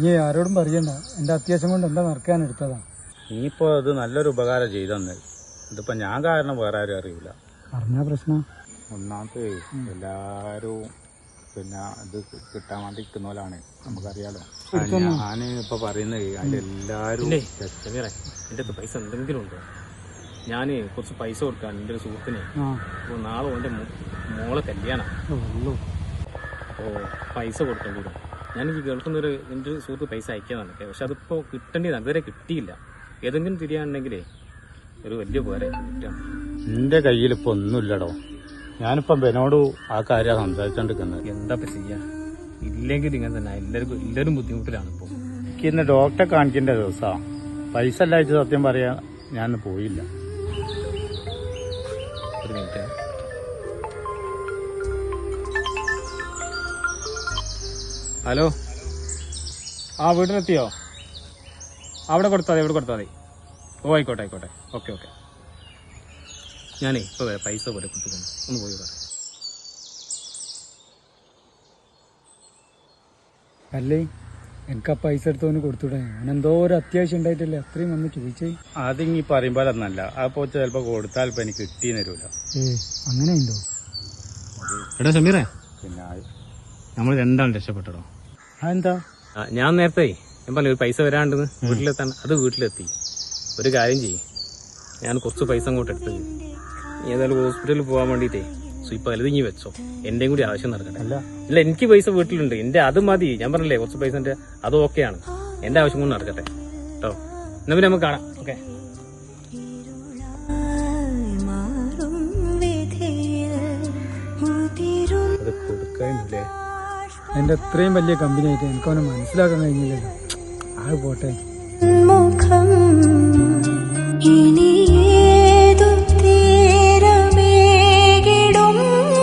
നീ ആരോടും പറയണ്ട, എന്റെ അത്യാവശ്യം കൊണ്ട് എന്താ നടക്കാൻ എടുത്തതാ. നീയിപ്പോ അത് നല്ലൊരു ഉപകാരം ചെയ്തെന്ന്. ഇതിപ്പോ ഞാൻ കാരണം വേറെ ആരും അറിയില്ല. അറിഞ്ഞ പ്രശ്നം ഒന്നാമത്തെ എല്ലാരും പിന്നെ ഇത് കിട്ടാൻ വേണ്ടി നിൽക്കുന്നവരാണ്, നമുക്കറിയാലോ. ഞാന് ഇപ്പൊ പറയുന്നത് അതിലെല്ലാരും എന്റെ പൈസ എന്തെങ്കിലും ഉണ്ടോ? ഞാൻ കുറച്ച് പൈസ കൊടുക്കാൻ എൻ്റെ ഒരു സുഹൃത്തിനെ. അപ്പോൾ നാളെ എൻ്റെ മോളെ കല്യാണം. അപ്പോൾ പൈസ കൊടുക്കേണ്ടി വരും. ഞാൻ ഈ ഗൾഫിൽ നിന്നൊരു എൻ്റെ ഒരു സുഹൃത്ത് പൈസ അയക്കാന്നാണ്, പക്ഷെ അതിപ്പോൾ കിട്ടേണ്ടതാണ്. ഇതുവരെ കിട്ടിയില്ല. ഏതെങ്കിലും തിരിയാണെന്നുണ്ടെങ്കിലേ ഒരു വലിയ ഉപകാരം കിട്ടാം. എന്റെ കയ്യിൽ ഇപ്പൊ ഒന്നുമില്ലടോ. ഞാനിപ്പം ബനോട് ആ കാര്യം സംസാരിച്ചോണ്ടിരിക്കുന്നത്. എന്താ ഇപ്പം ചെയ്യാ? ഇല്ലെങ്കിൽ ഇങ്ങനെ തന്നെ എല്ലാവരും ബുദ്ധിമുട്ടിലാണ് ഇപ്പോൾ. എനിക്ക് ഇന്ന് ഡോക്ടറെ കാണിക്കേണ്ട ദിവസമാണ്. പൈസ അല്ലായിട്ട് സത്യം പറയാ ഞാൻ പോയില്ല. ഒരു മിനിറ്റ്. ഹലോ, ആ വീട്ടിലെത്തിയോ? അവിടെ കൊടുത്താൽ മതി. ഓ ആയിക്കോട്ടെ. ഓക്കെ. ഞാനേ ഇപ്പോൾ പൈസ പോലെ കൊടുത്തുകൊണ്ട് ഒന്ന് പോയി പറയാം. അല്ലേ, എനിക്ക് ആ പൈസ എടുത്തോന്ന് കൊടുത്തൂടെ? ഞാൻ എന്തോ ഒരു അത്യാവശ്യം ഉണ്ടായിട്ടില്ലേ, അത്രയും വന്ന് ചോദിച്ചേ. അതിങ്ങി പറയുമ്പോഴൊന്നല്ല, അപ്പോൾ ചിലപ്പോ കൊടുത്താൽ ഇപ്പൊ എനിക്ക് കിട്ടിയെന്ന് തരൂല. അങ്ങനെ ഉണ്ടോ? എടാ സമീറേ, പിന്നെ നമ്മൾ രണ്ടാളും രക്ഷപ്പെട്ടോ. അതെന്താ? ഞാൻ നേരത്തെ ഞാൻ പറഞ്ഞു ഒരു പൈസ വരാണ്ടെന്ന്, വീട്ടിലെത്താൻ. അത് വീട്ടിലെത്തി. ഒരു കാര്യം ചെയ്യും, ഞാൻ കുറച്ച് പൈസ അങ്ങോട്ട് എടുത്തത്. ഏതായാലും ഹോസ്പിറ്റലിൽ പോകാൻ വേണ്ടിയിട്ടേ ഇപ്പൊ വലുതിങ്ങി വെച്ചോ. എന്റെയും കൂടി ആവശ്യം നടക്കട്ടെ. ഇല്ല, എനിക്ക് പൈസ വീട്ടിലുണ്ട്. എന്റെ അത് മതി. ഞാൻ പറഞ്ഞില്ലേ കുറച്ച് പൈസ അത് ഓക്കെയാണ്. എന്റെ ആവശ്യം കൊണ്ട് നടക്കട്ടെ കേട്ടോ. എന്നാ പിന്നെ നമുക്ക് കാണാം. ഓക്കെ. അത് കൊടുക്കാനില്ലേ? എന്റെ അത്രയും വലിയ കമ്പനി ആയിട്ട് എനിക്ക് അവനെ മനസ്സിലാക്കാൻ കഴിഞ്ഞില്ലല്ലോ. ആ പോട്ടെ.